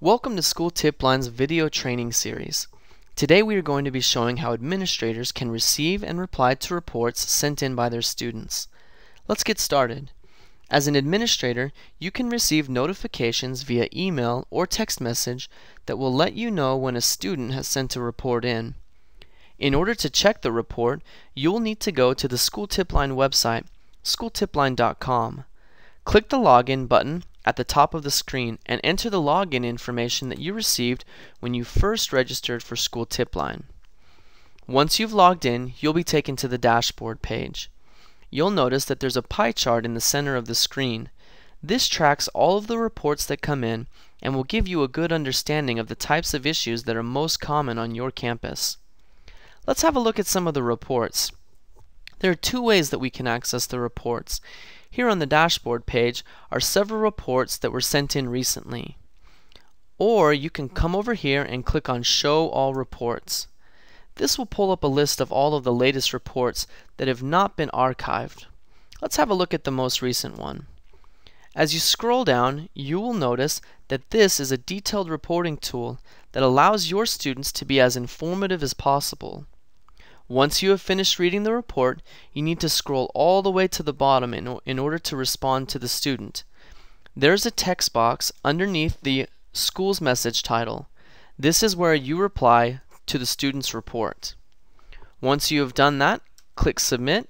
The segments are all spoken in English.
Welcome to School Tip Line's video training series. Today we are going to be showing how administrators can receive and reply to reports sent in by their students. Let's get started. As an administrator, you can receive notifications via email or text message that will let you know when a student has sent a report in. In order to check the report, you will need to go to the School Tip Line website, schooltipline.com. Click the Login button at the top of the screen and enter the login information that you received when you first registered for School Tip Line. Once you've logged in, you'll be taken to the dashboard page. You'll notice that there's a pie chart in the center of the screen. This tracks all of the reports that come in and will give you a good understanding of the types of issues that are most common on your campus. Let's have a look at some of the reports. There are two ways that we can access the reports. Here on the dashboard page are several reports that were sent in recently. Or you can come over here and click on Show All Reports. This will pull up a list of all of the latest reports that have not been archived. Let's have a look at the most recent one. As you scroll down, you will notice that this is a detailed reporting tool that allows your students to be as informative as possible. Once you have finished reading the report, you need to scroll all the way to the bottom in order to respond to the student. There's a text box underneath the school's message title. This is where you reply to the student's report. Once you have done that, click Submit,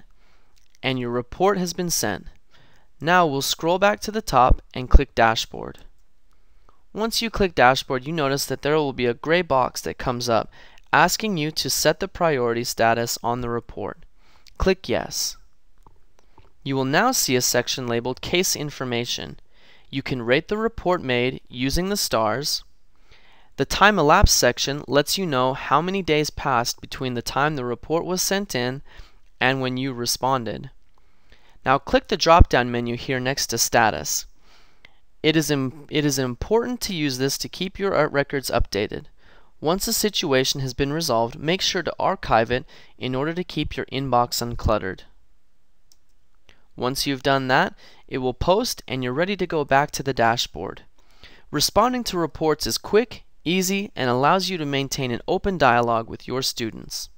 and your report has been sent. Now we'll scroll back to the top and click Dashboard. Once you click Dashboard, you notice that there will be a gray box that comes up asking you to set the priority status on the report. Click Yes. You will now see a section labeled Case Information. You can rate the report made using the stars. The Time Elapsed section lets you know how many days passed between the time the report was sent in and when you responded. Now click the drop-down menu here next to Status. It is important to use this to keep your art records updated. Once a situation has been resolved, make sure to archive it in order to keep your inbox uncluttered. Once you've done that, it will post and you're ready to go back to the dashboard. Responding to reports is quick, easy, and allows you to maintain an open dialogue with your students.